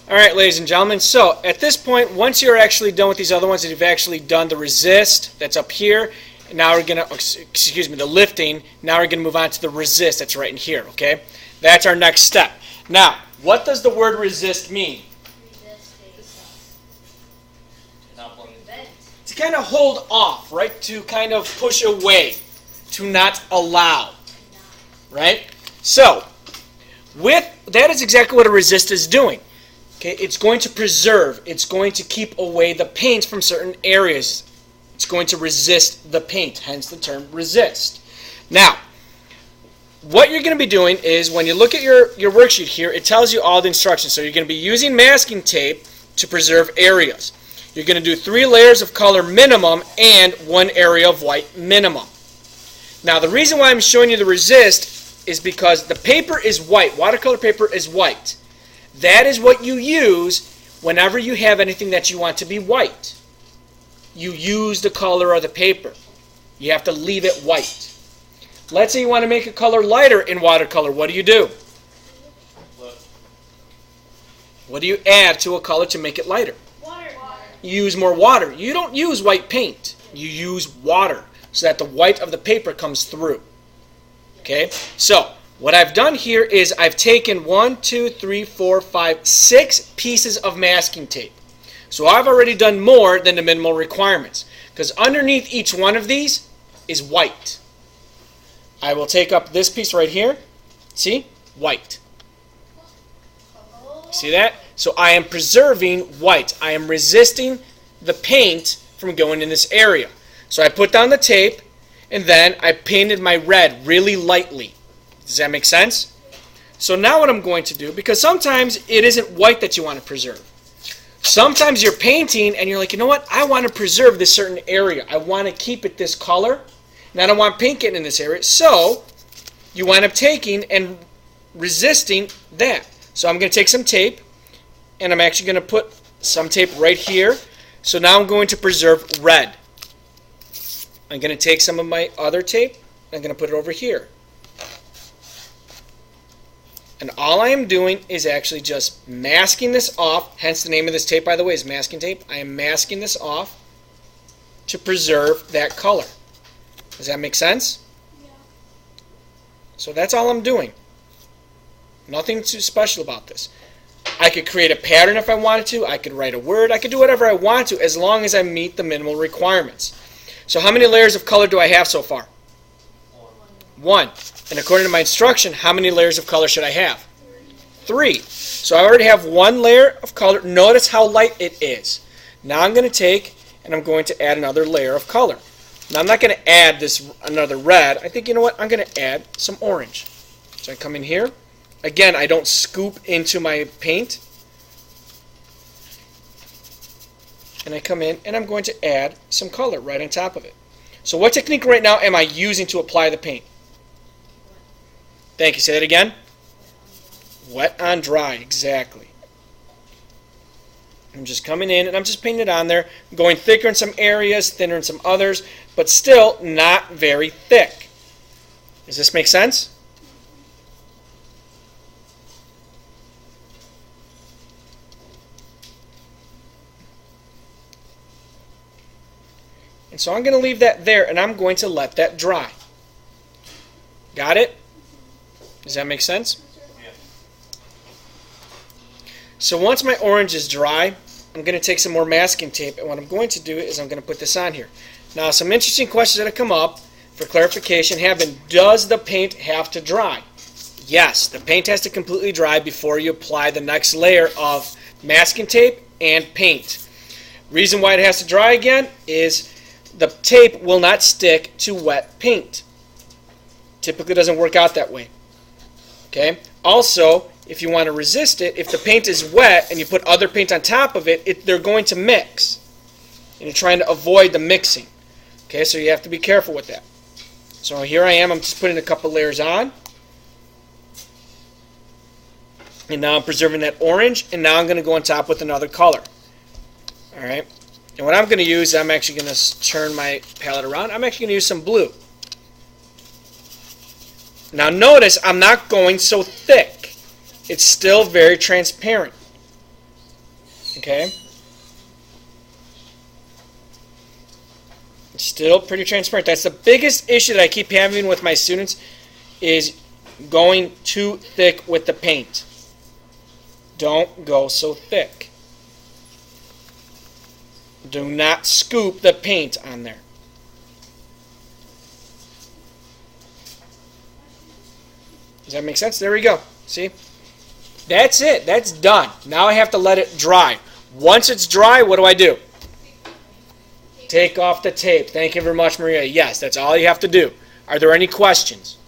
All right, ladies and gentlemen, so at this point, once you're actually done with these other ones, and you've actually done the resist that's up here, and now we're going to, excuse me, the lifting, now we're going to move on to the resist that's right in here, okay? That's our next step. Now, what does the word resist mean? To kind of hold off, right? To kind of push away, to not allow, right? So, that is exactly what a resist is doing. Okay, it's going to preserve, it's going to keep away the paint from certain areas. It's going to resist the paint, hence the term resist. Now, what you're going to be doing is when you look at your worksheet here, it tells you all the instructions. So you're going to be using masking tape to preserve areas. You're going to do 3 layers of color minimum and 1 area of white minimum. Now, the reason why I'm showing you the resist is because the paper is white. Watercolor paper is white. That is what you use whenever you have anything that you want to be white. You use the color of the paper. You have to leave it white. Let's say you want to make a color lighter in watercolor. What do? What do you add to a color to make it lighter? Water. You use more water. You don't use white paint. You use water so that the white of the paper comes through. Okay? So, what I've done here is I've taken 6 pieces of masking tape. So I've already done more than the minimal requirements, because underneath each one of these is white. I will take up this piece right here. See? White. See that? So I am preserving white. I am resisting the paint from going in this area. So I put down the tape, and then I painted my red really lightly. Does that make sense? So now what I'm going to do, because sometimes it isn't white that you want to preserve. Sometimes you're painting and you're like, you know what? I want to preserve this certain area. I want to keep it this color, and I don't want paint getting in this area. So you wind up taking and resisting that. So I'm going to take some tape, and I'm actually going to put some tape right here. So now I'm going to preserve red. I'm going to take some of my other tape, and I'm going to put it over here. And all I am doing is actually just masking this off. Hence the name of this tape, by the way, is masking tape. I am masking this off to preserve that color. Does that make sense? Yeah. So that's all I'm doing. Nothing too special about this. I could create a pattern if I wanted to. I could write a word. I could do whatever I want to as long as I meet the minimal requirements. So how many layers of color do I have so far? 1. And according to my instruction, how many layers of color should I have? 3. So I already have 1 layer of color. Notice how light it is. Now I'm going to take and I'm going to add another layer of color. Now I'm not going to add another red. I think, you know what, I'm going to add some orange. So I come in here. Again, I don't scoop into my paint. And I come in and I'm going to add some color right on top of it. So what technique right now am I using to apply the paint? Thank you. Say that again. Wet on dry. Exactly. I'm just coming in and I'm just painting it on there. I'm going thicker in some areas, thinner in some others, but still not very thick. Does this make sense? And so I'm going to leave that there and I'm going to let that dry. Got it? Does that make sense? Yeah. So once my orange is dry, I'm going to take some more masking tape, and what I'm going to do is I'm going to put this on here. Now, some interesting questions that have come up for clarification have been, does the paint have to dry? Yes, the paint has to completely dry before you apply the next layer of masking tape and paint. Reason why it has to dry again is the tape will not stick to wet paint. Typically doesn't work out that way. Okay. Also, if you want to resist it, if the paint is wet and you put other paint on top of it, they're going to mix. And you're trying to avoid the mixing. Okay, so you have to be careful with that. So here I am, I'm just putting a couple layers on. And now I'm preserving that orange, and now I'm going to go on top with another color. Alright. And what I'm going to use, I'm actually going to turn my palette around. I'm actually going to use some blue. Now notice I'm not going so thick. It's still very transparent. Okay? It's still pretty transparent. That's the biggest issue that I keep having with my students is going too thick with the paint. Don't go so thick. Do not scoop the paint on there. Does that make sense? There we go. See? That's it. That's done. Now I have to let it dry. Once it's dry, what do? Take off the tape. Thank you very much, Maria. Yes, that's all you have to do. Are there any questions?